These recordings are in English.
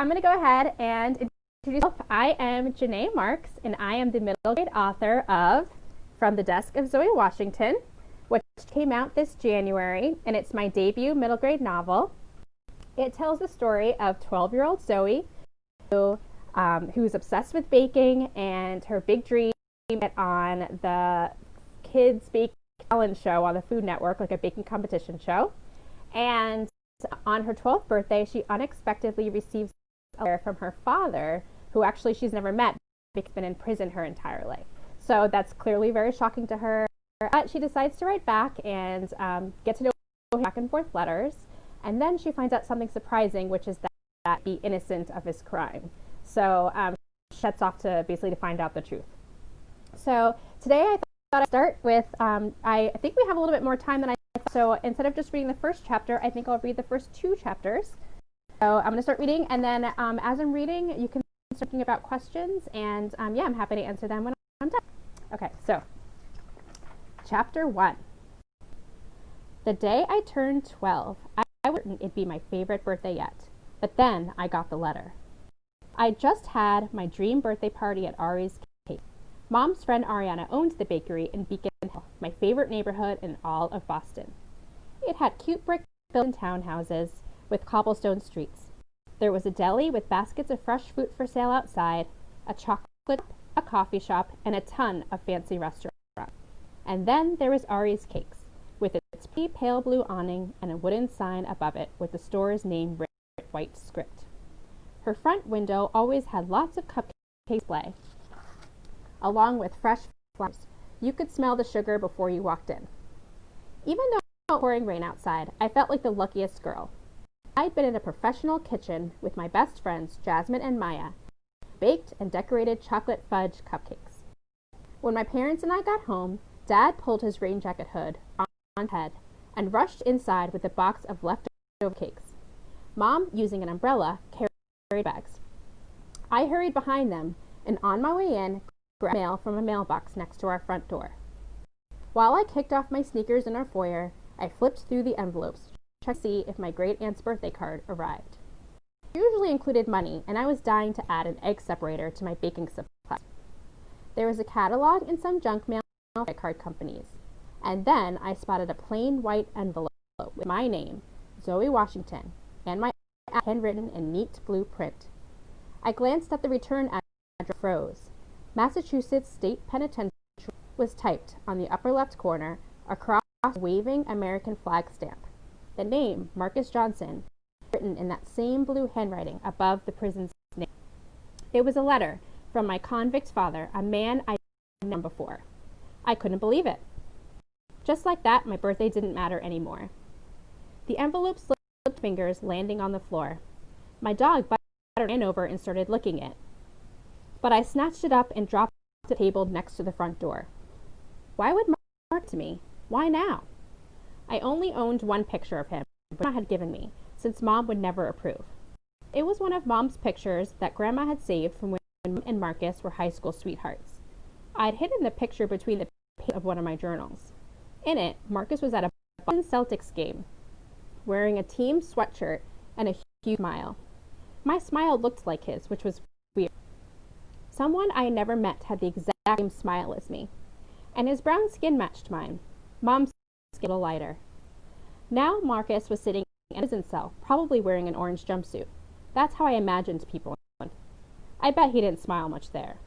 I'm going to go ahead and introduce myself. I am Janae Marks, and I am the middle grade author of From the Desk of Zoe Washington, which came out this January, and it's my debut middle grade novel. It tells the story of 12-year-old Zoe, who's obsessed with baking, and her big dream is to get on the kids' baking challenge show on the Food Network, like a baking competition show. And on her 12th birthday, she unexpectedly receives a letter from her father, who actually she's never met because he's been in prison her entire life. So that's clearly very shocking to her. But she decides to write back and get to know back and forth letters. And then she finds out something surprising, which is that he's innocent of his crime. So she sets off to basically find out the truth. So today I thought I'd start with, I think we have a little bit more time than I thought. So instead of just reading the first chapter, I think I'll read the first 2 chapters. So I'm going to start reading, and then as I'm reading, you can start thinking about questions, and yeah, I'm happy to answer them when I'm done. Okay, so Chapter 1. The day I turned 12, I was certain it'd be my favorite birthday yet, but then I got the letter. I just had my dream birthday party at Ari's Cake. Mom's friend Ariana owns the bakery in Beacon Hill, my favorite neighborhood in all of Boston. It had cute brick built townhouses with cobblestone streets. There was a deli with baskets of fresh fruit for sale outside, a chocolate, a coffee shop, and a ton of fancy restaurants. And then there was Ari's Cakes, with its pretty pale blue awning and a wooden sign above it with the store's name written in white script. Her front window always had lots of cupcakes display, along with fresh flowers. You could smell the sugar before you walked in. Even though it was pouring rain outside, I felt like the luckiest girl. I'd been in a professional kitchen with my best friends, Jasmine and Maya, baked and decorated chocolate fudge cupcakes. When my parents and I got home, Dad pulled his rain jacket hood on his head and rushed inside with a box of leftover cakes. Mom, using an umbrella, carried bags. I hurried behind them, and on my way in, grabbed mail from a mailbox next to our front door. While I kicked off my sneakers in our foyer, I flipped through the envelopes, trying to see if my great-aunt's birthday card arrived. It usually included money, and I was dying to add an egg separator to my baking supplies. There was a catalog and some junk mail from credit card companies, and then I spotted a plain white envelope with my name, Zoe Washington, and my address handwritten in neat blue print. I glanced at the return address and froze. Massachusetts State Penitentiary was typed on the upper left corner across a waving American flag stamp. The name, Marcus Johnson, written in that same blue handwriting above the prison's name. It was a letter from my convict father, a man I'd never known before. I couldn't believe it. Just like that, my birthday didn't matter anymore. The envelope slipped fingers, landing on the floor. My dog ran over and started licking it. But I snatched it up and dropped it on the table next to the front door. Why would Mark to me? Why now? I only owned one picture of him, which Grandma had given me, since Mom would never approve. It was one of Mom's pictures that Grandma had saved from when Mom and Marcus were high school sweethearts. I'd hidden the picture between the pages of one of my journals. In it, Marcus was at a Boston Celtics game, wearing a team sweatshirt and a huge smile. My smile looked like his, which was weird. Someone I had never met had the exact same smile as me, and his brown skin matched mine. Mom's skin was a little lighter. Now Marcus was sitting in a prison cell, probably wearing an orange jumpsuit. That's how I imagined people. I bet he didn't smile much there.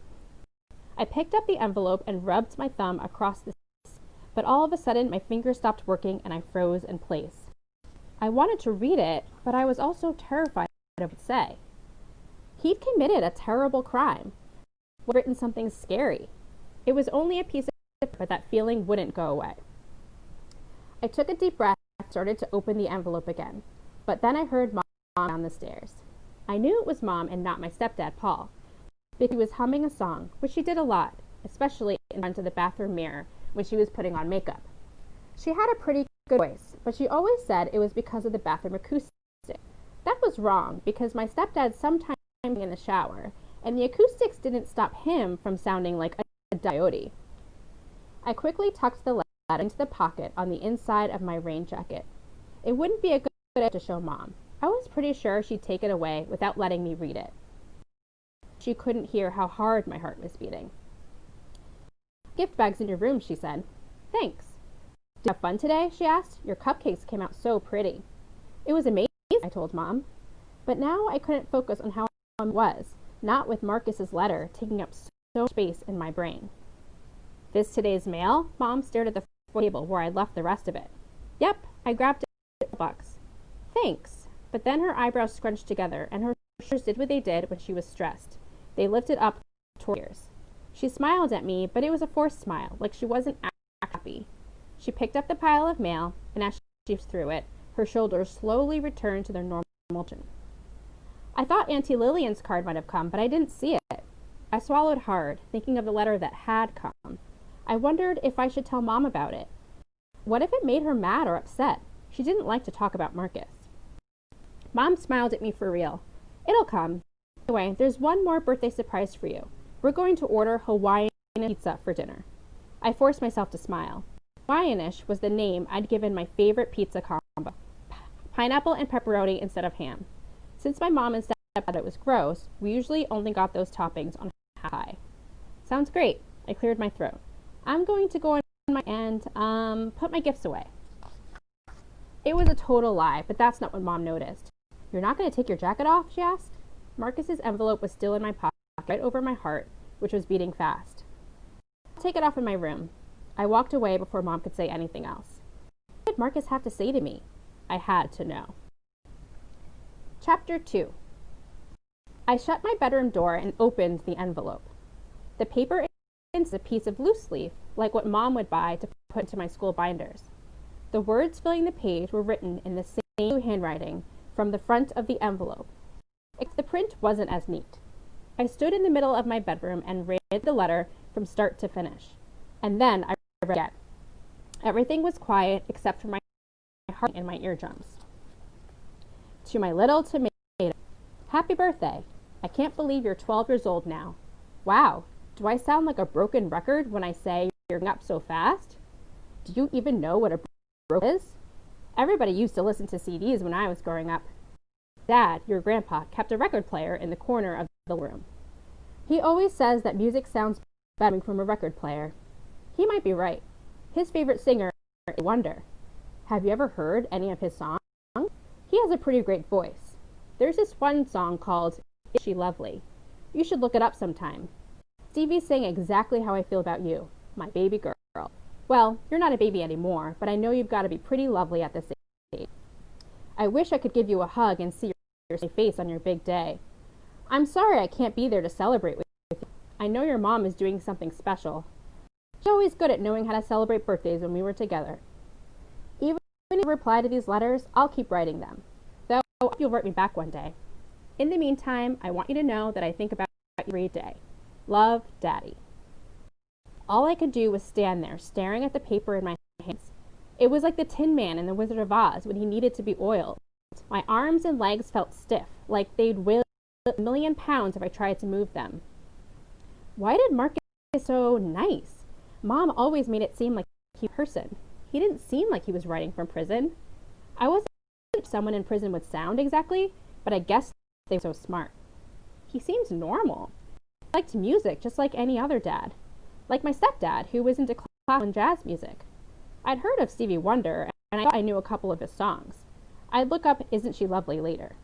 I picked up the envelope and rubbed my thumb across the space, but all of a sudden my fingers stopped working and I froze in place. I wanted to read it, but I was also terrified of what it would say. He'd committed a terrible crime, or written something scary. It was only a piece of paper, but that feeling wouldn't go away. I took a deep breath and started to open the envelope again, but then I heard Mom down the stairs. I knew it was Mom and not my stepdad, Paul, because he was humming a song, which she did a lot, especially in front of the bathroom mirror when she was putting on makeup. She had a pretty good voice, but she always said it was because of the bathroom acoustic. That was wrong, because my stepdad sometimes sang in the shower, and the acoustics didn't stop him from sounding like a coyote. I quickly tucked the letter into the pocket on the inside of my rain jacket. It wouldn't be a good idea to show Mom. I was pretty sure she'd take it away without letting me read it. She couldn't hear how hard my heart was beating. Gift bag's in your room, she said. Thanks. Did you have fun today? She asked. Your cupcakes came out so pretty. It was amazing, I told Mom. But now I couldn't focus on how it was, not with Marcus's letter taking up so much space in my brain. This today's mail? Mom stared at the table where I'd left the rest of it. Yep, I grabbed it $1. Thanks. But then her eyebrows scrunched together and her shoulders did what they did when she was stressed. They lifted up toward her ears. She smiled at me, but it was a forced smile, like she wasn't happy. She picked up the pile of mail, and as she threw it, her shoulders slowly returned to their normal motion. I thought Auntie Lillian's card might have come, but I didn't see it. I swallowed hard, thinking of the letter that had come. I wondered if I should tell Mom about it. What if it made her mad or upset? She didn't like to talk about Marcus. Mom smiled at me for real. It'll come. Anyway, there's one more birthday surprise for you. We're going to order Hawaiian pizza for dinner. I forced myself to smile. Hawaiianish was the name I'd given my favorite pizza combo. Pineapple and pepperoni instead of ham. Since my mom and step thought it was gross, we usually only got those toppings on pie. Sounds great. I cleared my throat. I'm going to go in and put my gifts away. It was a total lie, but that's not what Mom noticed. You're not going to take your jacket off? She asked. Marcus's envelope was still in my pocket, right over my heart, which was beating fast. I'll take it off in my room. I walked away before Mom could say anything else. What did Marcus have to say to me? I had to know. Chapter 2. I shut my bedroom door and opened the envelope. The paper is a piece of loose leaf, like what Mom would buy to put into my school binders. The words filling the page were written in the same handwriting from the front of the envelope, except the print wasn't as neat. I stood in the middle of my bedroom and read the letter from start to finish. And then I read again. Everything was quiet except for my heart and my eardrums. To my little tomato, happy birthday. I can't believe you're 12 years old now. Wow, do I sound like a broken record when I say you're up so fast? Do you even know what a broken is? Everybody used to listen to CDs when I was growing up. Dad, your grandpa, kept a record player in the corner of the room. He always says that music sounds better from a record player. He might be right. His favorite singer is Wonder. Have you ever heard any of his songs? He has a pretty great voice. There's this one song called Is She Lovely? You should look it up sometime. Stevie sang exactly how I feel about you, my baby girl. Well, you're not a baby anymore, but I know you've got to be pretty lovely at this age. I wish I could give you a hug and see your face on your big day. I'm sorry I can't be there to celebrate with you. I know your mom is doing something special. She's always good at knowing how to celebrate birthdays when we were together. Even if you reply to these letters, I'll keep writing them. Though I hope you'll write me back one day. In the meantime, I want you to know that I think about you every day. Love, Daddy. All I could do was stand there, staring at the paper in my hands. It was like the Tin Man in The Wizard of Oz when he needed to be oiled. My arms and legs felt stiff, like they'd weigh 1,000,000 pounds if I tried to move them. Why did Marcus be so nice? Mom always made it seem like he was a person. He didn't seem like he was writing from prison. I wasn't sure if someone in prison would sound exactly, but I guess they were so smart. He seems normal. He liked music just like any other dad. Like my stepdad, who was into classical and jazz music. I'd heard of Stevie Wonder, and I thought I knew a couple of his songs. I'd look up Isn't She Lovely later.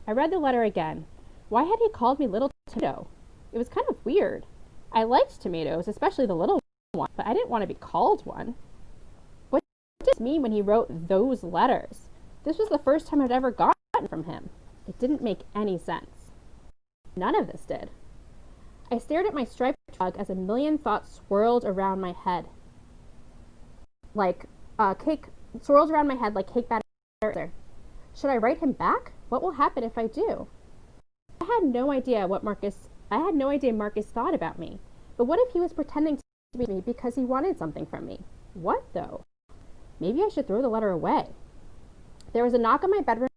I read the letter again. Why had he called me Little Tomato? It was kind of weird. I liked tomatoes, especially the little one, but I didn't want to be called one. What did this mean when he wrote those letters? This was the first time I'd ever gotten from him. It didn't make any sense. None of this did. I stared at my striped rug as a million thoughts swirled around my head. Like cake batter. Should I write him back? What will happen if I do? I had no idea Marcus thought about me. But what if he was pretending to be me because he wanted something from me? What though? Maybe I should throw the letter away. There was a knock on my bedroom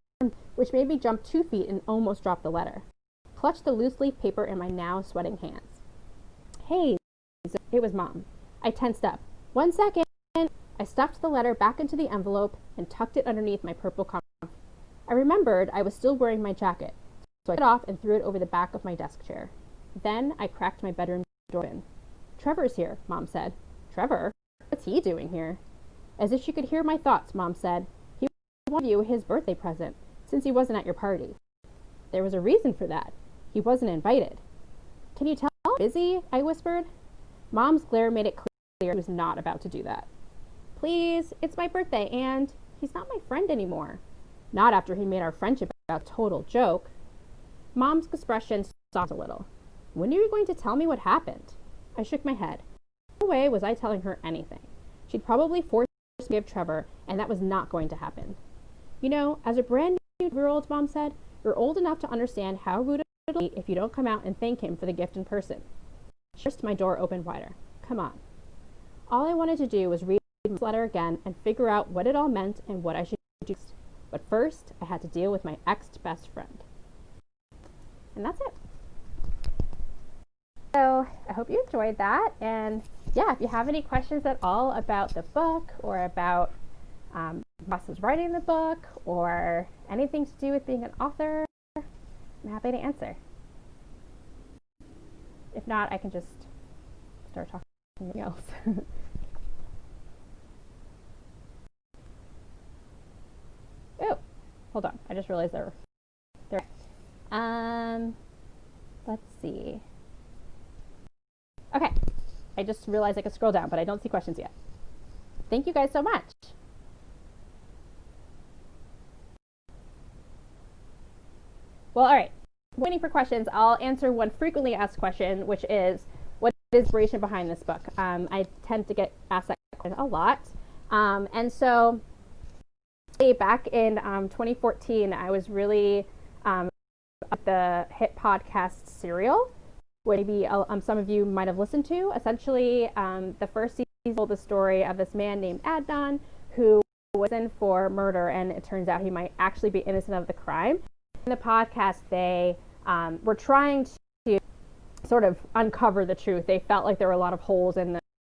which made me jump 2 feet and almost drop the letter. I clutched the loose leaf paper in my now sweating hands. Hey, it was Mom. I tensed up. 1 second. I stuffed the letter back into the envelope and tucked it underneath my purple comb. I remembered I was still wearing my jacket, so I took it off and threw it over the back of my desk chair. Then I cracked my bedroom door in. Trevor's here, Mom said. Trevor? What's he doing here? As if she could hear my thoughts, Mom said. He wanted you his birthday present, since he wasn't at your party. There was a reason for that. He wasn't invited. Can you tell I'm busy? I whispered. Mom's glare made it clear he was not about to do that. Please, it's my birthday, and he's not my friend anymore. Not after he made our friendship a total joke. Mom's expression softened a little. When are you going to tell me what happened? I shook my head. No way was I telling her anything. She'd probably force me to give Trevor, and that was not going to happen. You know, as a brand new 2-year-old, Mom said, you're old enough to understand how rude it'll be if you don't come out and thank him for the gift in person. She forced my door open wider. Come on. All I wanted to do was read the letter again and figure out what it all meant and what I should do next. But first, I had to deal with my ex-best friend. And that's it. So I hope you enjoyed that. And yeah, if you have any questions at all about the book or about process writing the book or anything to do with being an author, I'm happy to answer. If not, I can just start talking about something else. Oh, hold on. I just realized there. Let's see. Okay. I just realized I could scroll down, but I don't see questions yet. Thank you guys so much. Well, all right. Waiting for questions. I'll answer one frequently asked question, which is, what is the inspiration behind this book? I tend to get asked that question a lot. And so back in 2014, I was really at the hit podcast Serial, which maybe some of you might have listened to. Essentially, the first season told the story of this man named Adnan who was in for murder, and it turns out he might actually be innocent of the crime. In the podcast, they were trying to sort of uncover the truth. They felt like there were a lot of holes in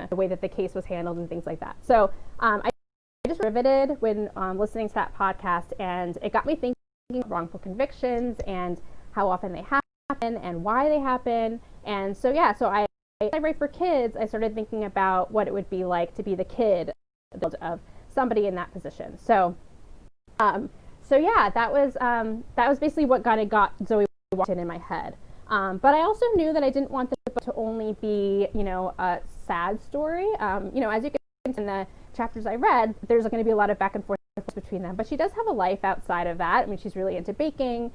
the way that the case was handled and things like that. So I just riveted when listening to that podcast, and it got me thinking about wrongful convictions and how often they happen and why they happen. And so yeah, so I write for kids. I started thinking about what it would be like to be the kid of somebody in that position. So yeah, that was basically what kind of got Zoe Washington in my head. But I also knew that I didn't want the book to only be, a sad story. As you can see in the chapters I read, there's going to be a lot of back and forth between them. But she does have a life outside of that. I mean, she's really into baking.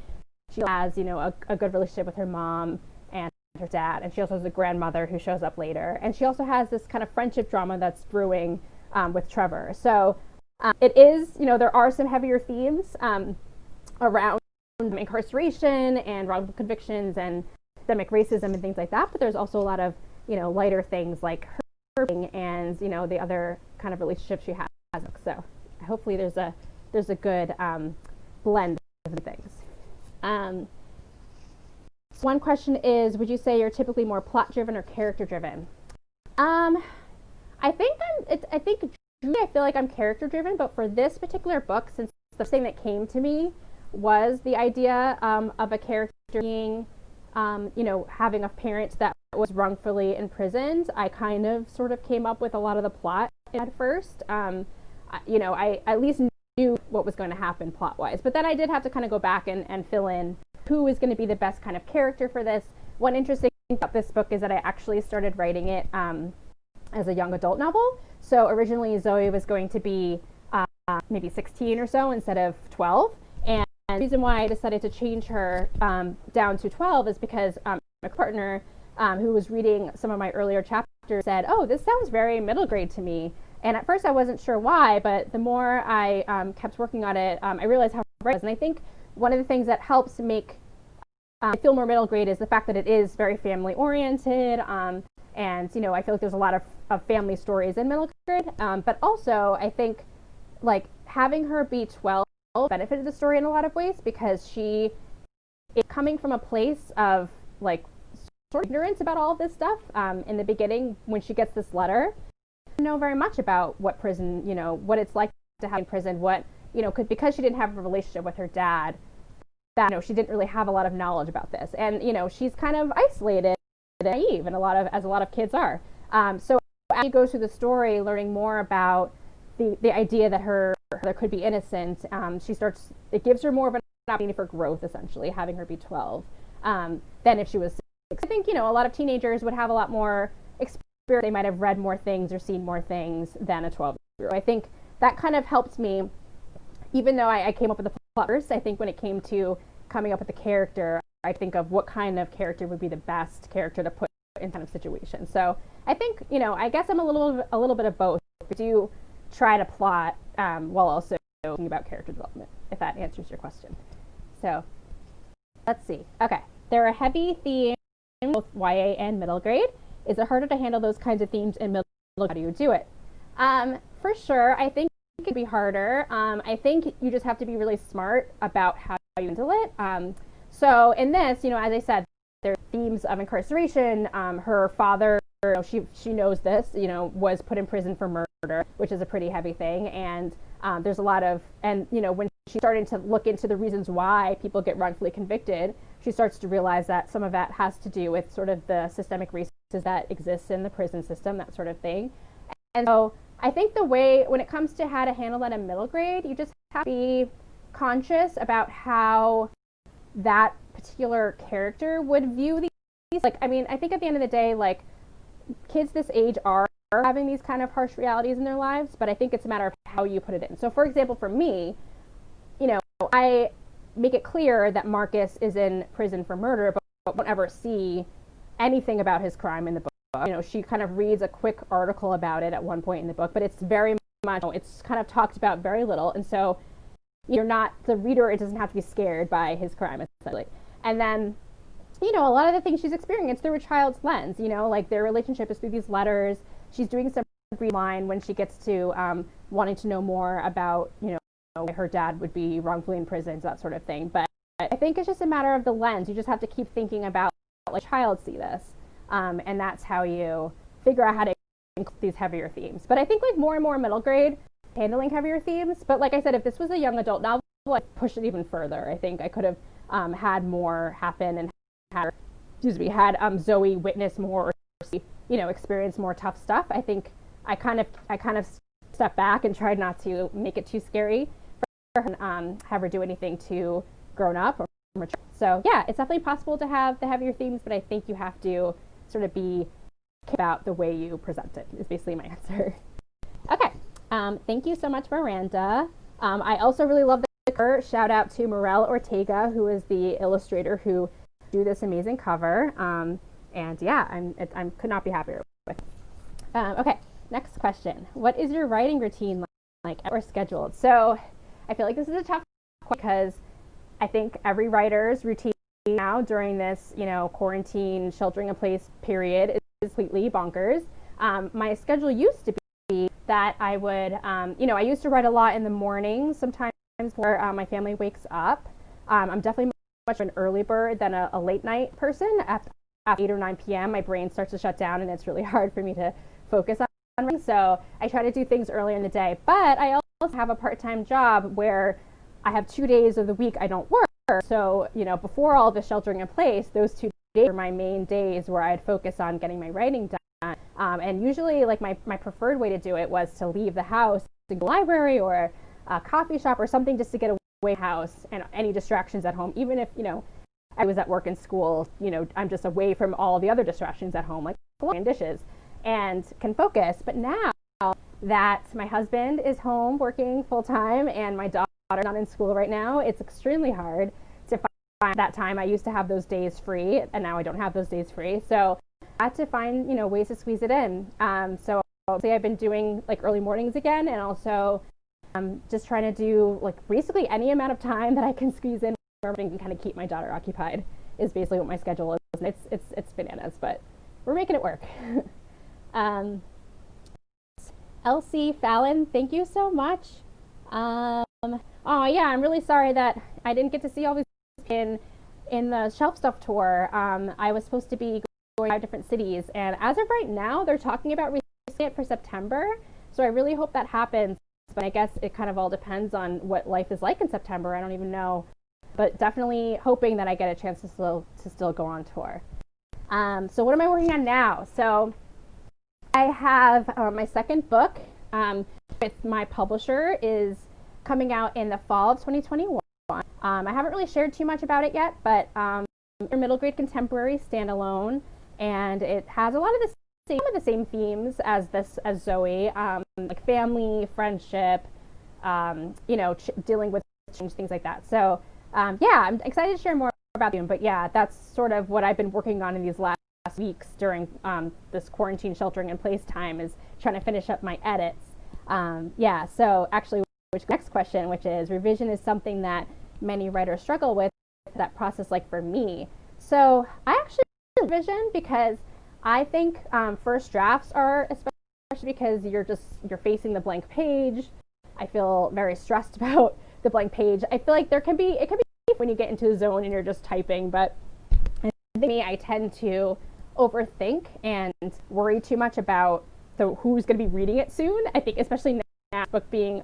She has, a good relationship with her mom and her dad. And she also has a grandmother who shows up later. And she also has this kind of friendship drama that's brewing with Trevor. So it is, there are some heavier themes around incarceration and wrongful convictions and systemic racism and things like that. But there's also a lot of, lighter things like her and, the other kind of relationships she has. So hopefully there's a good blend of things. So one question is, would you say you're typically more plot-driven or character-driven? I feel like I'm character-driven, but for this particular book, since the thing that came to me was the idea of a character being, having a parent that was wrongfully imprisoned, I kind of sort of came up with a lot of the plot at first. I at least knew what was going to happen plot-wise, but then I did have to kind of go back and fill in who is going to be the best kind of character for this. One interesting thing about this book is that I actually started writing it as a young adult novel. So originally Zoe was going to be maybe 16 or so instead of 12. And the reason why I decided to change her down to 12 is because my partner who was reading some of my earlier chapters said, oh, this sounds very middle grade to me. And at first I wasn't sure why, but the more I kept working on it, I realized how right it was. And I think one of the things that helps make it feel more middle grade is the fact that it is very family oriented. And, I feel like there's a lot of family stories in middle grade. But also I think like having her be 12 benefited the story in a lot of ways because she is coming from a place of like sort of ignorance about all of this stuff. In the beginning, when she gets this letter, know very much about what prison, what it's like to have in prison, what because she didn't have a relationship with her dad, that she didn't really have a lot of knowledge about this, and she's kind of isolated and naive, and as a lot of kids are. So as she goes through the story, learning more about the idea that there could be innocent, it gives her more of an opportunity for growth, essentially, having her be 12 than if she was 6. I think a lot of teenagers would have a lot more experience. They might have read more things or seen more things than a 12-year-old. I think that kind of helped me, even though I came up with the plot first. I think when it came to coming up with the character, I think of what kind of character would be the best character to put in kind of situation. So I think, I guess I'm a little bit of both. I do try to plot while also thinking about character development, if that answers your question. So let's see. Okay, there are heavy themes in both YA and middle grade. Is it harder to handle those kinds of themes in middle grade? How do you do it? For sure, I think it could be harder. I think you just have to be really smart about how you handle it. So in this, as I said, there are themes of incarceration. Her father, she knows this, was put in prison for murder, which is a pretty heavy thing. And there's a lot of, when she's starting to look into the reasons why people get wrongfully convicted, she starts to realize that some of that has to do with sort of the systemic racism that exists in the prison system, that sort of thing. And so I think the way, when it comes to how to handle that in middle grade, you just have to be conscious about how that particular character would view these. I think at the end of the day, kids this age are having these kind of harsh realities in their lives, but I think it's a matter of how you put it in. So for example, for me, I make it clear that Marcus is in prison for murder, but won't ever see anything about his crime in the book. She kind of reads a quick article about it at one point in the book, but it's very much, it's kind of talked about very little. And so the reader, it doesn't have to be scared by his crime, essentially. And then, a lot of the things she's experienced through a child's lens, their relationship is through these letters. She's doing some line when she gets to wanting to know more about, her dad would be wrongfully imprisoned, that sort of thing. But I think it's just a matter of the lens. You just have to keep thinking about child see this. And that's how you figure out how to include these heavier themes. But I think more and more middle grade handling heavier themes. But like I said, if this was a young adult novel, I'd push it even further. I think I could have had more happen and had Zoe witness more or experience more tough stuff. I think I kind of stepped back and tried not to make it too scary for her and have her do anything too grown up or mature. So yeah, it's definitely possible to have the heavier themes, but I think you have to sort of be about the way you present it, is basically my answer. Okay, thank you so much, Miranda. I also really love the cover. Shout out to Morel Ortega, who is the illustrator who drew this amazing cover. And yeah, I could not be happier with it. Okay, next question. What is your writing routine like or scheduled? So I feel like this is a tough question because I think every writer's routine now during this, quarantine, sheltering in place period is completely bonkers. My schedule used to be that I would, I used to write a lot in the mornings, sometimes before my family wakes up. I'm definitely much an early bird than a late night person. After 8 or 9 p.m., my brain starts to shut down and it's really hard for me to focus on writing. So I try to do things earlier in the day. But I also have a part-time job where I have 2 days of the week I don't work. So, before all the sheltering in place, those 2 days were my main days where I'd focus on getting my writing done. And usually, my preferred way to do it was to leave the house to go to the library or a coffee shop or something just to get away from the house and any distractions at home. Even if, I was at work and school, I'm just away from all the other distractions at home, like washing dishes, and can focus. But now that my husband is home working full time and my daughter not in school right now, it's extremely hard to find that time. I used to have those days free and now I don't have those days free. So I had to find, ways to squeeze it in. So I've been doing early mornings again, and also just trying to do basically any amount of time that I can squeeze in and kind of keep my daughter occupied is basically what my schedule is. And it's bananas, but we're making it work. Elsie Fallon, thank you so much. Oh yeah, I'm really sorry that I didn't get to see all these in the Shelf Stuff tour. I was supposed to be going to 5 different cities, and as of right now, they're talking about releasing it for September. So I really hope that happens. but I guess it kind of all depends on what life is like in September. I don't even know, but definitely hoping that I get a chance to still go on tour. So what am I working on now? So I have my second book with my publisher is coming out in the fall of 2021. I haven't really shared too much about it yet, but middle grade contemporary standalone, and it has a lot of the same themes as Zoe, like family, friendship, dealing with change, things like that. So yeah, I'm excited to share more about them. But yeah, that's sort of what I've been working on in these last weeks during this quarantine sheltering in place time, is trying to finish up my edits. Yeah, so actually, next question, which is revision is something that many writers struggle with. That process like for me. So I actually revision because I think first drafts are, especially because you're facing the blank page. I feel very stressed about the blank page. I feel like it can be when you get into the zone and you're just typing, but I tend to overthink and worry too much about who's going to be reading it soon. I think especially now, book being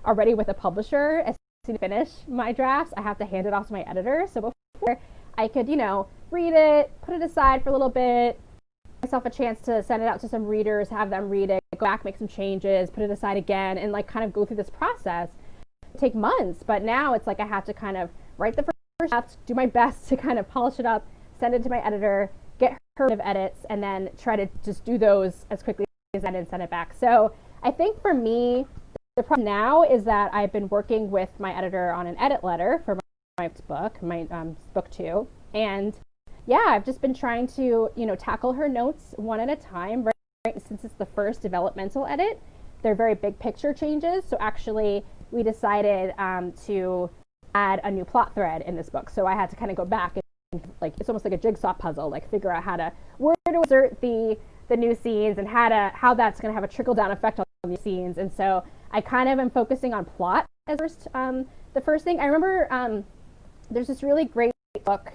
already with a publisher, as soon as I finish my drafts, I have to hand it off to my editor. So before I could, read it, put it aside for a little bit, myself a chance to send it out to some readers, have them read it, go back, make some changes, put it aside again, and like kind of go through this process. It take months, but now it's like I have to kind of write the first draft, do my best to kind of polish it up, send it to my editor, get her edits, and then try to just do those as quickly as I can and send it back. So I think for me, the problem now is that I've been working with my editor on an edit letter for my book, book 2, and yeah, I've just been trying to, tackle her notes one at a time, right? Since it's the first developmental edit, they're very big picture changes. So actually, we decided to add a new plot thread in this book. So I had to kind of go back and it's almost like a jigsaw puzzle, like figure out where to insert the new scenes and how that's going to have a trickle down effect on the scenes. And so I kind of am focusing on plot as the first thing. I remember there's this really great book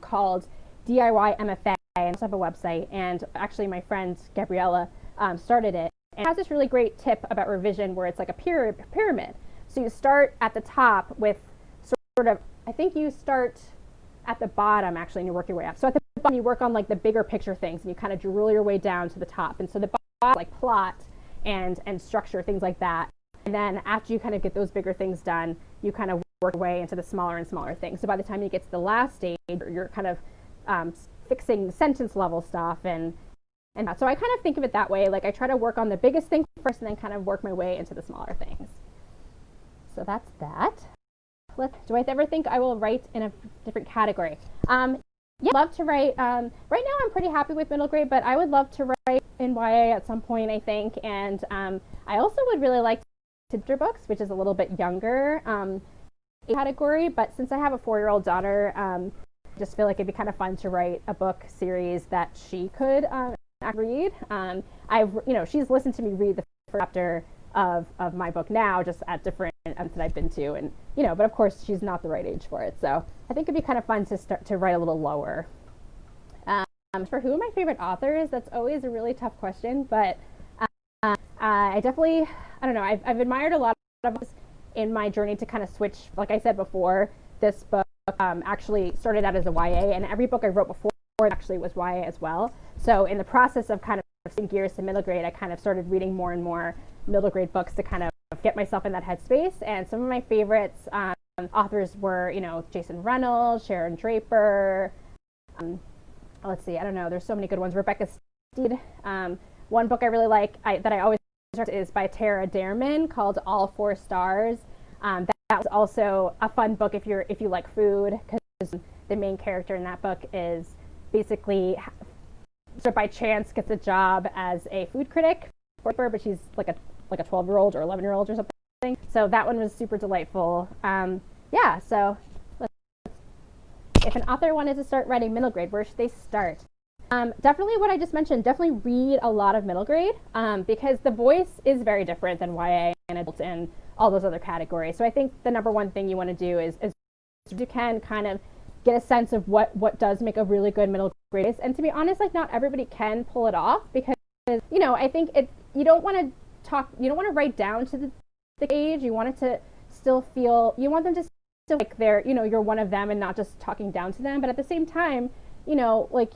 called DIY MFA, and I also have a website, and actually my friend Gabriella started it, and it has this really great tip about revision where it's like a pyramid. So you start at the top with sort of, I think you start at the bottom actually and you work your way up. So at the bottom you work on like the bigger picture things and you kind of drill your way down to the top, and so the bottom like plot and structure, things like that. And then after you kind of get those bigger things done, you kind of work your way into the smaller and smaller things. So by the time you get to the last stage, you're kind of fixing sentence level stuff and so I kind of think of it that way. Like I try to work on the biggest thing first and then kind of work my way into the smaller things. So that's that. Do I ever think I will write in a different category? Yeah, I'd love to write. Right now I'm pretty happy with middle grade, but I would love to write in YA at some point, I think. And I also would really like to do books, which is a little bit younger category. But since I have a 4-year-old daughter, I just feel like it'd be kind of fun to write a book series that she could read. She's listened to me read the first chapter of my book now, just at different events that I've been to, and but of course she's not the right age for it. So I think it'd be kind of fun to start to write a little lower. For who are my favorite authors, that's always a really tough question, but I definitely, I don't know, I've admired a lot of us in my journey to kind of switch. Like I said before, this book actually started out as a YA, and every book I wrote before actually was YA as well. So in the process of kind of switching gears to middle grade, I kind of started reading more and more middle grade books to kind of get myself in that headspace. And some of my favorites authors were, Jason Reynolds, Sharon Draper. Let's see, I don't know, there's so many good ones. Rebecca Steed. One book I really like that I always start is by Tara Dairman called All 4 Stars. That was also a fun book if you like food, because the main character in that book is basically by chance gets a job as a food critic, but she's like a 12-year-old or 11-year-old or something. So that one was super delightful. Yeah, so if an author wanted to start writing middle grade, where should they start? Definitely what I just mentioned, definitely read a lot of middle grade, because the voice is very different than YA and adult and all those other categories. So I think the number one thing you want to do is you can kind of get a sense of what does make a really good middle grade. And to be honest, like not everybody can pull it off, because I think you don't want to write down to age. You want it to still feel, you want them to still like they're, you know, you're one of them and not just talking down to them. But at the same time, you know, like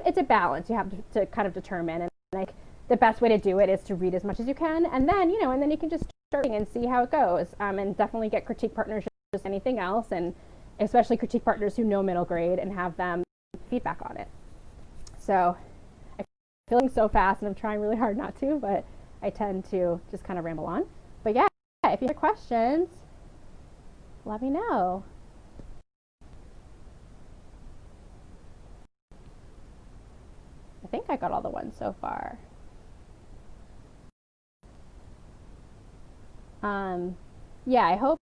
it's a balance you have to kind of determine. And like the best way to do it is to read as much as you can. And then, you know, and then you can just start and see how it goes. And definitely get critique partners, just anything else. And especially critique partners who know middle grade and have them feedback on it. So I'm feeling so fast and I'm trying really hard not to, but I tend to just kind of ramble on. But yeah, if you have questions, let me know. I think I got all the ones so far. Yeah, I hope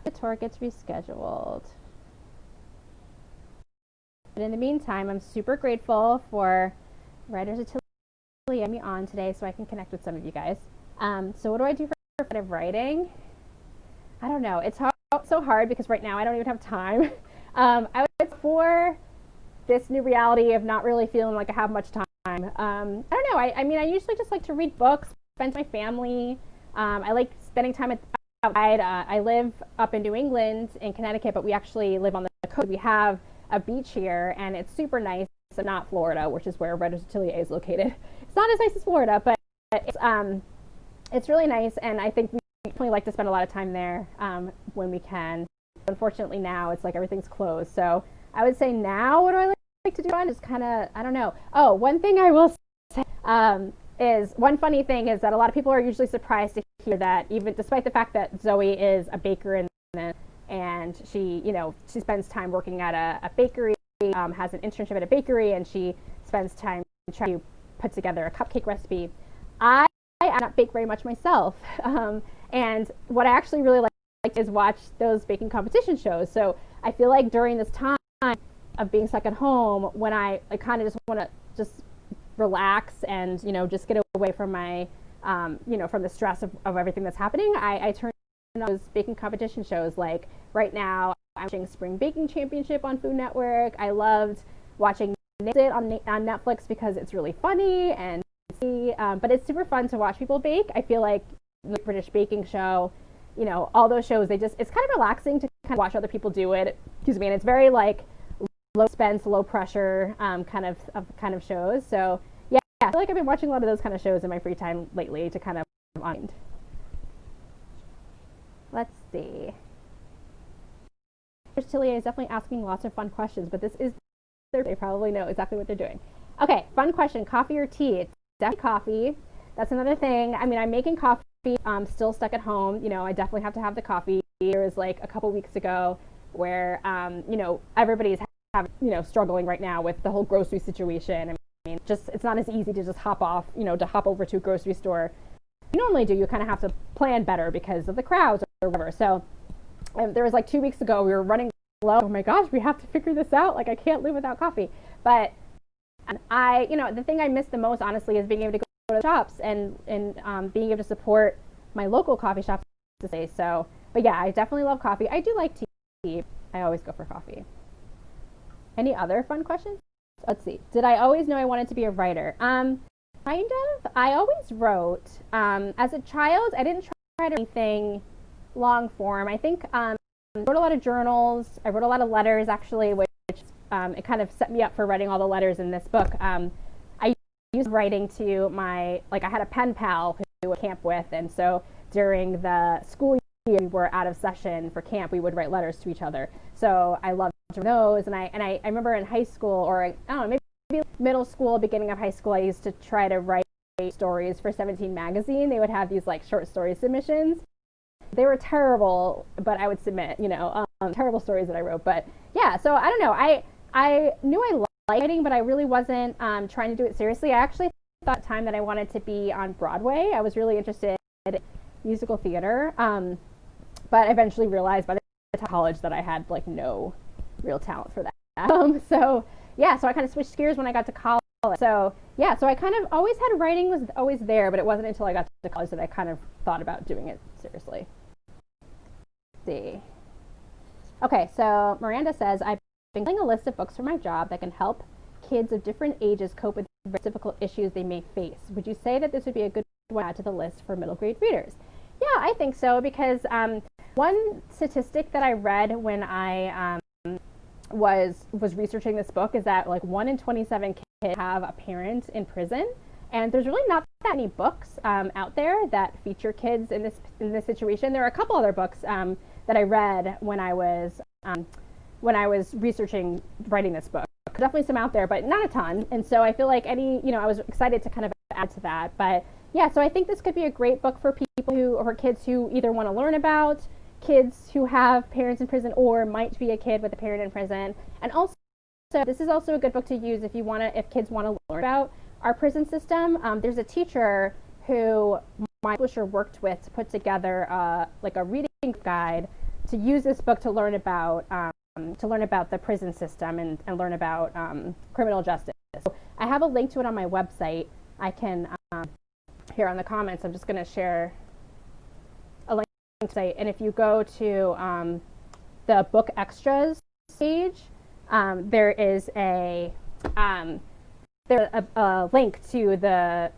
the tour gets rescheduled. But in the meantime, I'm super grateful for Writers Atelier me on today so I can connect with some of you guys. So what do I do for creative writing? I don't know. It's so hard because right now I don't even have time. I would for this new reality of not really feeling like I have much time. I don't know. I mean, I usually just like to read books, spend with my family. I like spending time outside. I live up in New England in Connecticut, but we actually live on the coast. We have a beach here and it's super nice. It's not Florida, which is where Writers Atelier is located. It's not as nice as Florida, but it's really nice, and I think we definitely like to spend a lot of time there when we can. Unfortunately now it's like everything's closed, so I would say now what do I like to do on is kind of, I don't know. Oh, one thing I will say is one funny thing is that a lot of people are usually surprised to hear that even despite the fact that Zoe is a baker and she, you know, she spends time working at a bakery, has an internship at a bakery, and she spends time trying to put together a cupcake recipe. I not bake very much myself, and what I actually really like is watch those baking competition shows. So I feel like during this time of being stuck at home, when I kind of just want to just relax and, you know, just get away from my, you know, from the stress of everything that's happening, I turn on those baking competition shows. Like right now, I'm watching Spring Baking Championship on Food Network. I loved watching it on Netflix because it's really funny and but it's super fun to watch people bake. I feel like the British Baking Show, you know, all those shows, it's kind of relaxing to kind of watch other people do it. Excuse me, and it's very like low expense, low pressure kind of shows. So yeah, I feel like I've been watching a lot of those kind of shows in my free time lately to kind of unwind. Let's see. Atelier is definitely asking lots of fun questions, but this is they probably know exactly what they're doing. Okay, fun question: coffee or tea? It's definitely coffee. That's another thing. I mean, I'm making coffee. Still stuck at home. You know, I definitely have to have the coffee. There was like a couple weeks ago where, you know, everybody's struggling right now with the whole grocery situation. I mean, just it's not as easy to just hop over to a grocery store. You normally do. You kind of have to plan better because of the crowds or whatever. So there was like 2 weeks ago, we were running low. Oh my gosh, we have to figure this out. Like I can't live without coffee. But the thing I miss the most, honestly, is being able to go to the shops and being able to support my local coffee shops today. So, but yeah, I definitely love coffee. I do like tea. I always go for coffee. Any other fun questions? Let's see. Did I always know I wanted to be a writer? Kind of. I always wrote. As a child, I didn't try to do anything long form. I think I wrote a lot of journals. I wrote a lot of letters, actually, which it kind of set me up for writing all the letters in this book. I used writing to I had a pen pal who I would camp with, and so during the school year we were out of session for camp, we would write letters to each other. So I loved those, and I remember in high school, or I don't know, maybe middle school, beginning of high school, I used to try to write stories for 17 magazine. They would have these like short story submissions. They were terrible, but I would submit, terrible stories that I wrote. But yeah, so I don't know. I knew I liked writing, but I really wasn't trying to do it seriously. I actually thought at the time that I wanted to be on Broadway. I was really interested in musical theater, but I eventually realized by the time of college that I had like no real talent for that. So I kind of switched gears when I got to college. So yeah, so I kind of always had writing was always there, but it wasn't until I got to college that I kind of thought about doing it seriously. Let's see. Okay, so Miranda says, I've been getting a list of books for my job that can help kids of different ages cope with very difficult issues they may face. Would you say that this would be a good one to add to the list for middle grade readers? Yeah, I think so because one statistic that I read when I was researching this book is that like 1 in 27 kids have a parent in prison, and there's really not that many books out there that feature kids in this situation. There are a couple other books that I read when I was researching writing this book. Definitely some out there, but not a ton. And so I feel like I was excited to kind of add to that. But yeah, so I think this could be a great book for people or kids who either want to learn about kids who have parents in prison or might be a kid with a parent in prison. And also, this is also a good book to use if kids want to learn about our prison system. There's a teacher who my publisher worked with to put together like a reading guide to use this book to learn about the prison system and learn about criminal justice. So I have a link to it on my website. I can here on the comments. I'm just going to share a link to the site, and if you go to the book extras page, there is a link to the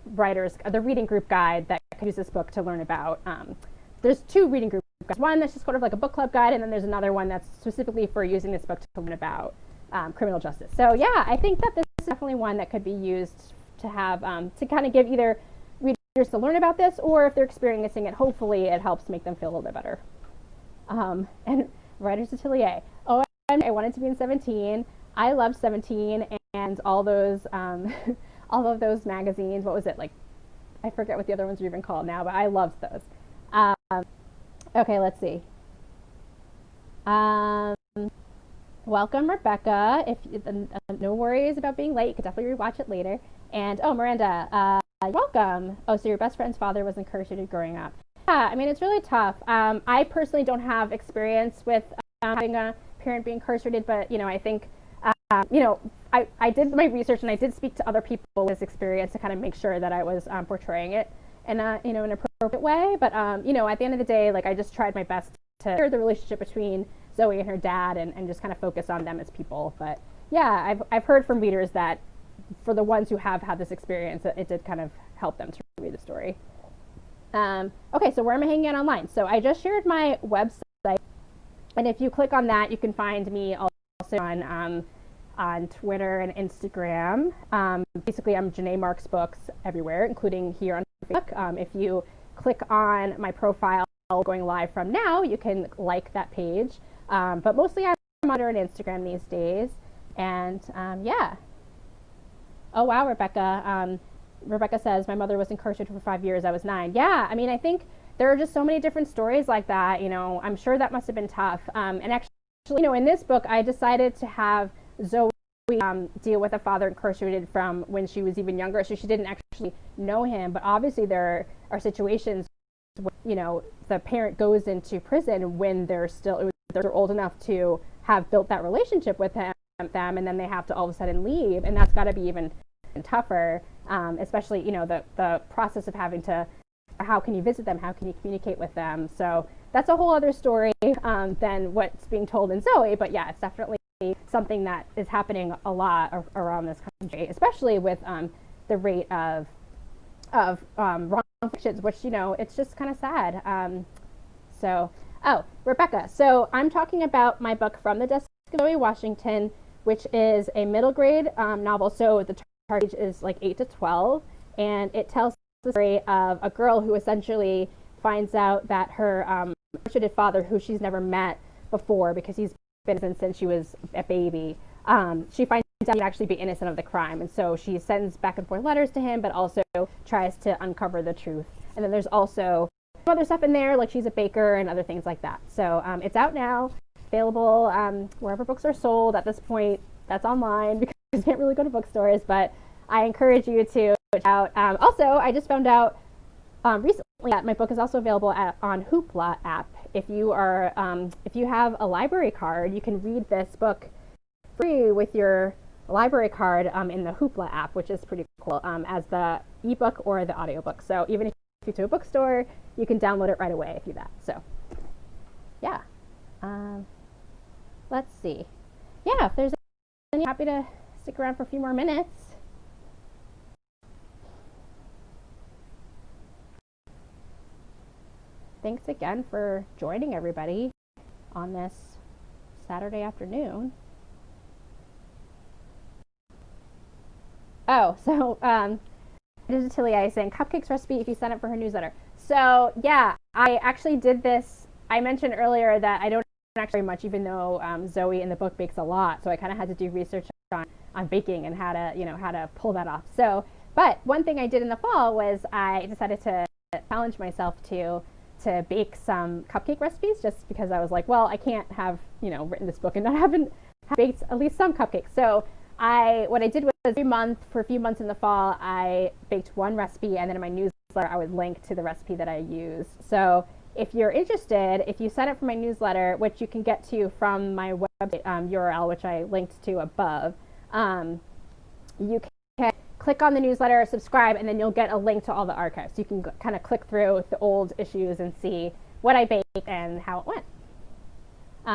reading group guide that can use this book to learn about. There's two reading group guides. One that's just sort of like a book club guide, and then there's another one that's specifically for using this book to learn about criminal justice. So yeah, I think that this is definitely one that could be used to have to kind of give either readers to learn about this, or if they're experiencing it, hopefully it helps make them feel a little bit better. And Writer's Atelier. Oh, I wanted to be in 17. I loved 17 and all those all of those magazines. What was it like? I forget what the other ones are even called now, but I loved those. Okay, let's see. Welcome, Rebecca. No worries about being late. You could definitely rewatch it later. And Miranda, welcome. Oh, so your best friend's father was incarcerated growing up. Yeah, I mean, it's really tough. I personally don't have experience with having a parent be incarcerated, but I think I did my research and I did speak to other people with this experience to kind of make sure that I was portraying it in an appropriate way. But at the end of the day, like, I just tried my best to hear the relationship between Zoe and her dad and just kind of focus on them as people. But yeah, I've heard from readers that for the ones who have had this experience, it did kind of help them to read the story. Okay, so where am I hanging out online? So I just shared my website, and if you click on that, you can find me also on Twitter and Instagram. Basically, I'm Janae Marks Books everywhere, including here on Facebook. If you click on my profile going live from now, you can like that page. But mostly I'm on Twitter and Instagram these days. And yeah. Oh, wow, Rebecca. Rebecca says, my mother was incarcerated for 5 years. I was 9. Yeah, I mean, I think there are just so many different stories like that. I'm sure that must have been tough. And actually, in this book, I decided to have Zoe deal with a father incarcerated from when she was even younger, so she didn't actually know him. But obviously there are situations where, the parent goes into prison when they're old enough to have built that relationship with them, and then they have to all of a sudden leave, and that's got to be even tougher, especially, the process of having to, how can you visit them, how can you communicate with them? So that's a whole other story than what's being told in Zoe. But yeah, it's definitely something that is happening a lot around this country, especially with the rate of wrong convictions, which, it's just kind of sad. Rebecca, so I'm talking about my book From the Desk of Zoe Washington, which is a middle grade novel. So the target age is like 8 to 12, and it tells the story of a girl who essentially finds out that her incarcerated father, who she's never met before because he's been since she was a baby, she finds out he'd actually be innocent of the crime, and so she sends back and forth letters to him, but also tries to uncover the truth. And then there's also some other stuff in there, like she's a baker and other things like that. So it's out now, available wherever books are sold. At this point, that's online because you can't really go to bookstores, but I encourage you to check out. Also, I just found out recently that my book is also available on Hoopla app. If you have a library card, you can read this book free with your library card in the Hoopla app, which is pretty cool, as the ebook or the audiobook. So even if you go to a bookstore, you can download it right away if you do that. So yeah, let's see. Yeah, if there's any, happy to stick around for a few more minutes. thanks again for joining everybody on this Saturday afternoon. Oh, so there's Atelier saying cupcakes recipe if you sign up for her newsletter. So yeah, I actually did this. I mentioned earlier that I don't actually very much, even though Zoe in the book bakes a lot. So I kind of had to do research on baking and how to pull that off. So, but one thing I did in the fall was I decided to challenge myself to bake some cupcake recipes, just because I was like, well, I can't have written this book and not have baked at least some cupcakes. So what I did was for a few months in the fall, I baked one recipe, and then in my newsletter I would link to the recipe that I used. So if you're interested, if you sign up for my newsletter, which you can get to from my website URL, which I linked to above, you can click on the newsletter, subscribe, and then you'll get a link to all the archives. You can kind of click through the old issues and see what I baked and how it went.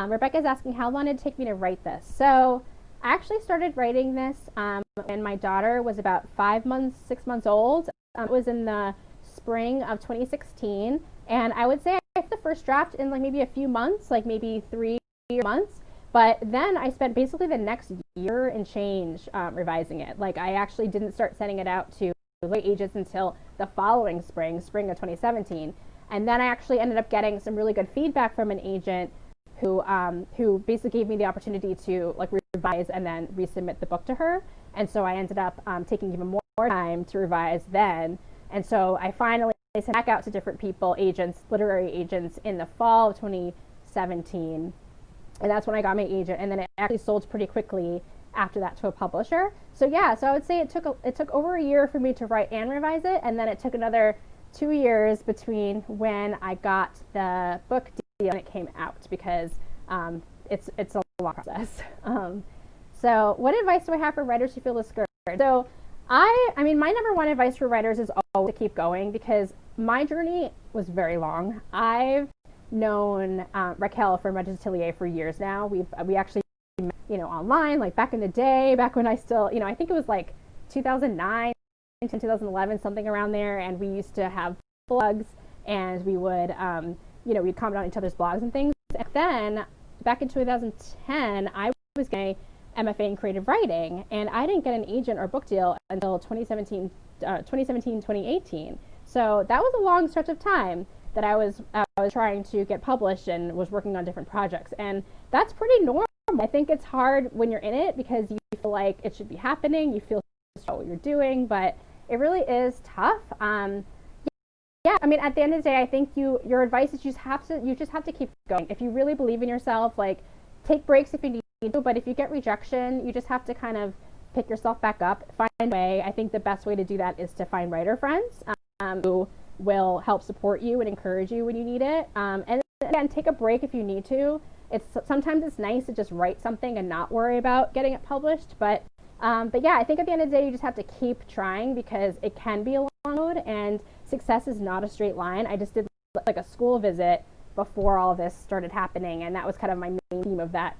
Rebecca's asking how long did it take me to write this. So I actually started writing this when my daughter was about 6 months old. It was in the spring of 2016, and I would say I wrote the first draft in like maybe a few months, like maybe 3 months. But then I spent basically the next year and change revising it. Like I actually didn't start sending it out to late agents until the following spring of 2017. And then I actually ended up getting some really good feedback from an agent who basically gave me the opportunity to like revise and then resubmit the book to her. And so I ended up taking even more time to revise then. And so I finally sent back out to different people, agents, literary agents, in the fall of 2017. And that's when I got my agent, and then it actually sold pretty quickly after that to a publisher. So yeah, so I would say it took over a year for me to write and revise it, and then it took another 2 years between when I got the book deal and it came out, because it's a long process. So what advice do I have for writers who feel discouraged? So I mean, my number one advice for writers is always to keep going, because my journey was very long. I've known Raquel from Atelier for years now. We actually met, online, like back in the day, back when I still, I think it was like 2009 to 2011, something around there. And we used to have blogs, and we would, we'd comment on each other's blogs and things. And then back in 2010, I was getting a MFA in creative writing, and I didn't get an agent or book deal until 2018. So that was a long stretch of time that I was trying to get published and was working on different projects. And that's pretty normal. I think it's hard when you're in it, because you feel like it should be happening. You feel what you're doing, but it really is tough. Yeah, I mean, at the end of the day, I think your advice is you just have to keep going. If you really believe in yourself, like, take breaks if you need to, but if you get rejection, you just have to kind of pick yourself back up, find a way. I think the best way to do that is to find writer friends who will help support you and encourage you when you need it. And again, take a break if you need to. Sometimes it's nice to just write something and not worry about getting it published. But yeah, I think at the end of the day, you just have to keep trying, because it can be a long road, and success is not a straight line. I just did like a school visit before all of this started happening, and that was kind of my main theme of that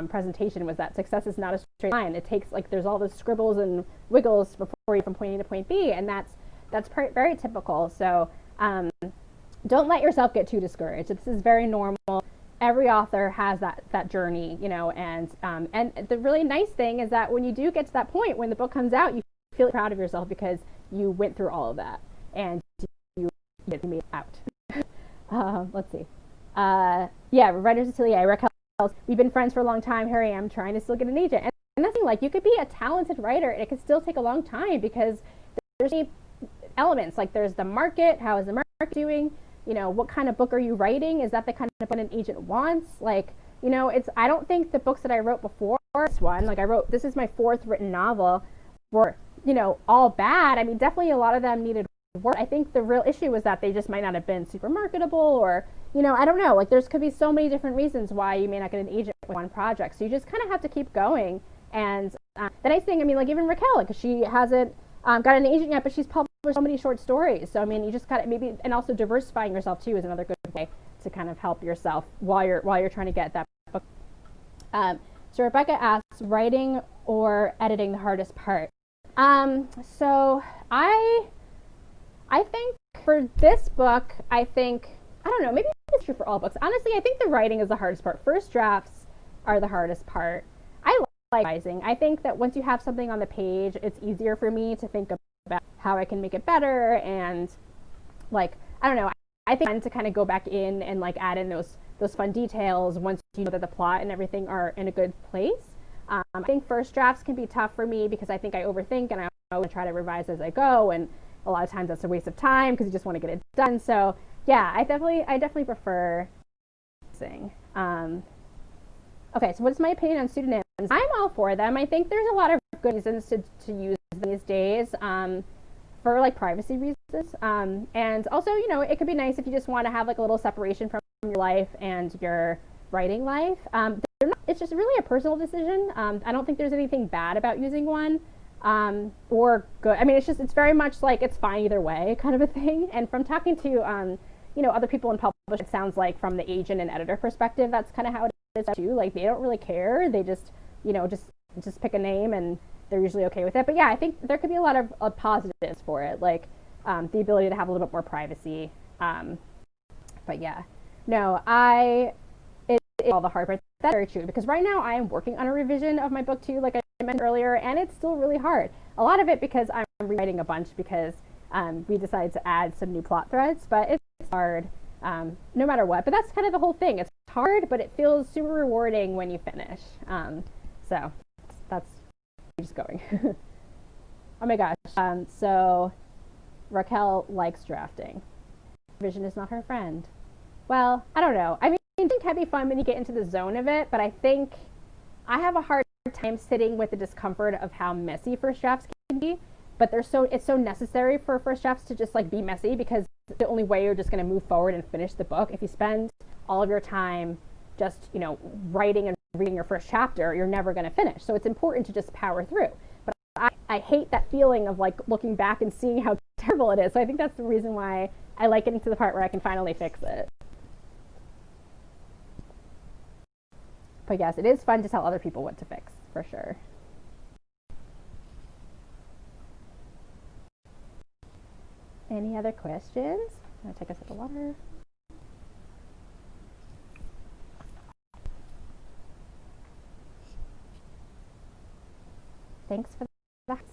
presentation, was that success is not a straight line. It takes, like, there's all those scribbles and wiggles before you from point A to point B, and that's very typical. So don't let yourself get too discouraged. This is very normal. Every author has that journey, and the really nice thing is that when you do get to that point, when the book comes out, you feel proud of yourself because you went through all of that and you made it out. Let's see. Yeah, Writers Atelier, Raquel, we've been friends for a long time. Here I am trying to still get an agent. And that's the thing, like, you could be a talented writer and it could still take a long time, because there's elements, like there's the market. How is the market doing? What kind of book are you writing? Is that the kind of book an agent wants? Like, I don't think the books that I wrote before this one, like this is my 4th written novel, were, all bad. I mean, definitely a lot of them needed work. I think the real issue was that they just might not have been super marketable, or, I don't know, like could be so many different reasons why you may not get an agent with one project. So you just kind of have to keep going. And the nice thing, I mean, like even Raquel, like she hasn't got an agent yet, but she's published so many short stories. So I mean, you just got to maybe, and also diversifying yourself too is another good way to kind of help yourself while you're trying to get that book. So Rebecca asks, writing or editing the hardest part? So I think for this book, I think I don't know, maybe it's true for all books. Honestly, I think the writing is the hardest part. First drafts are the hardest part. I like revising. I think that once you have something on the page, it's easier for me to think about how I can make it better. And like, I don't know, I think it's fun to kind of go back in and like add in those fun details once you know that the plot and everything are in a good place. I think first drafts can be tough for me because I think I overthink and I always try to revise as I go, and a lot of times that's a waste of time because you just want to get it done. So yeah, I definitely prefer sing. Okay, so what's my opinion on pseudonyms? I'm all for them. I think there's a lot of good reasons to use these days for like privacy reasons, and also it could be nice if you just want to have like a little separation from your life and your writing life. It's just really a personal decision. I don't think there's anything bad about using one or good. I mean, it's very much like it's fine either way kind of a thing. And from talking to other people in publishing, it sounds like from the agent and editor perspective, that's kind of how it is too. Like they don't really care. They just just pick a name and they're usually okay with it. But yeah, I think there could be a lot of positives for it, like the ability to have a little bit more privacy. But yeah, no, it's all the hard part. That's very true because right now I am working on a revision of my book too, like I mentioned earlier, and it's still really hard. A lot of it because I'm rewriting a bunch because we decided to add some new plot threads, but it's hard no matter what. But that's kind of the whole thing. It's hard, but it feels super rewarding when you finish. So that's just going. Oh my gosh. So Raquel likes drafting. Revision is not her friend. Well, I don't know. I mean, I think it can be fun when you get into the zone of it, but I think I have a hard time sitting with the discomfort of how messy first drafts can be. But it's so necessary for first drafts to just like be messy because the only way you're just going to move forward and finish the book. If you spend all of your time just writing and reading your first chapter, you're never going to finish. So it's important to just power through. But I hate that feeling of like looking back and seeing how terrible it is. So I think that's the reason why I like getting to the part where I can finally fix it. But yes, it is fun to tell other people what to fix, for sure. Any other questions? I'm gonna take a sip of water. Thanks for that.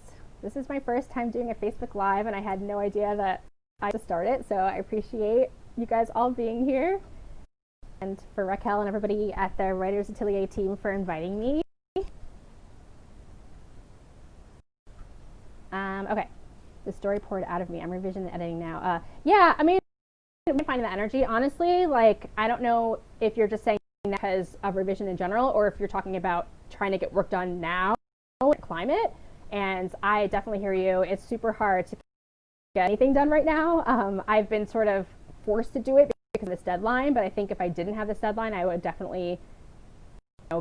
This is my first time doing a Facebook Live, and I had no idea that I had to start it, so I appreciate you guys all being here. And for Raquel and everybody at the Writers Atelier team for inviting me. Okay, the story poured out of me. I'm revision and editing now. Yeah, I mean, I'm finding that energy. Honestly, like, I don't know if you're just saying that because of revision in general, or if you're talking about trying to get work done now in climate. And I definitely hear you. It's super hard to get anything done right now. I've been sort of forced to do it because of this deadline, but I think if I didn't have this deadline, I would definitely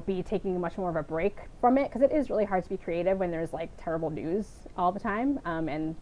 be taking much more of a break from it because it is really hard to be creative when there's like terrible news all the time and